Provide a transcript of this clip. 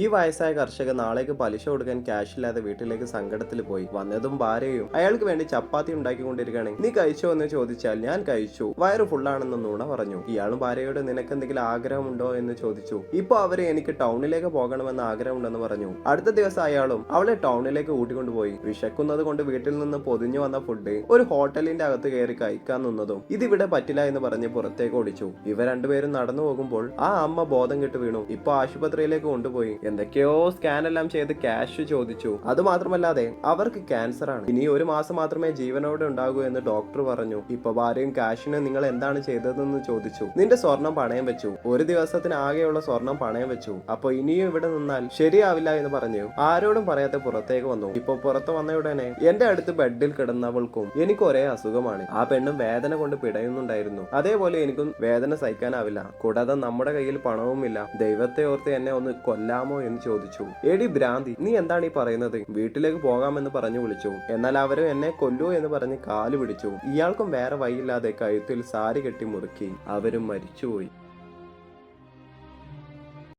ഈ വയസ്സായ കർഷകൻ നാളേക്ക് പലിശ കൊടുക്കാൻ ക്യാഷ് ഇല്ലാതെ വീട്ടിലേക്ക് സങ്കടത്തിൽ പോയി. വന്നതും ഭാര്യയും അയാൾക്ക് വേണ്ടി ചപ്പാത്തി ഉണ്ടാക്കിക്കൊണ്ടിരിക്കുകയാണ്. നീ കഴിച്ചോ എന്ന് ചോദിച്ചാൽ ഞാൻ കഴിച്ചു, വയറ് ഫുള്ളാണെന്ന് നുണ പറഞ്ഞു. ഇയാളും ഭാര്യയോട് നിനക്ക് എന്തെങ്കിലും ആഗ്രഹമുണ്ടോ എന്ന് ചോദിച്ചു. ഇപ്പൊ അവര് എനിക്ക് ടൗണിലേക്ക് പോകണമെന്ന് ആഗ്രഹമുണ്ടെന്ന് പറഞ്ഞു. അടുത്ത ദിവസം അയാളും അവളെ ടൗണിലേക്ക് കൂട്ടിക്കൊണ്ടുപോയി. വിശക്കുന്നത് കൊണ്ട് വീട്ടിൽ നിന്ന് പൊതിഞ്ഞു വന്ന ഫുഡ് ഒരു ഹോട്ടലിന്റെ അകത്ത് കയറി കഴിക്കാൻ നിന്നതും ഇതിവിടെ പറ്റില്ല എന്ന് പറഞ്ഞ് പുറത്തേക്ക് ഓടിച്ചു. ഇവർ രണ്ടുപേരും നടന്നു പോകുമ്പോൾ ആ അമ്മ ബോധം കെട്ട് വീണു. ഇപ്പൊ ആശുപത്രിയിലേക്ക് കൊണ്ടുപോയി എന്തൊക്കെയോ സ്കാൻ എല്ലാം ചെയ്ത് ക്യാഷ് ചോദിച്ചു. അത് മാത്രമല്ലാതെ അവർക്ക് ക്യാൻസർ ആണ്, ഇനി 1 മാസം മാത്രമേ ജീവനോടെ ഉണ്ടാകൂ എന്ന് ഡോക്ടർ പറഞ്ഞു. ഇപ്പൊ ഭാര്യയും കാശിന് നിങ്ങൾ എന്താണ് ചെയ്തതെന്ന് ചോദിച്ചു. നിന്റെ സ്വർണം പണയം വെച്ചു, 1 ദിവസത്തിന് ആകെയുള്ള സ്വർണം പണയം വെച്ചു, അപ്പൊ ഇനിയും ഇവിടെ നിന്നാൽ ശരിയാവില്ല എന്ന് പറഞ്ഞു ആരോടും പറയാതെ പുറത്തേക്ക് വന്നു. ഇപ്പൊ പുറത്ത് വന്ന ഉടനെ എന്റെ അടുത്ത് ബെഡിൽ കിടന്നവൾക്കും എനിക്ക് ഒരേ അസുഖമാണ്. ആ പെണ്ണും വേദന കൊണ്ട് പിടയുന്നുണ്ടായിരുന്നു. അതേപോലെ എനിക്കും വേദന സഹിക്കാനാവില്ല, കൂടാതെ നമ്മുടെ കയ്യിൽ പണവുമില്ല. ദൈവത്തെ ഓർത്ത് എന്നെ ഒന്ന് കൊല്ലാമോ എന്ന് ചോദിച്ചു. എടി ഭ്രാന്തി, നീ എന്താണ് ഈ പറയുന്നത്? വീട്ടിലേക്ക് പോകാമെന്ന് പറഞ്ഞു വിളിച്ചു. എന്നാൽ അവരും എന്നെ കൊല്ലൂ എന്ന് പറഞ്ഞ് കാല് പിടിച്ചു. ഇയാൾക്കും വേറെ വഴിയില്ലാതെ കഴുത്തിൽ സാരി കെട്ടി മുറുക്കി അവരും മരിച്ചുപോയി.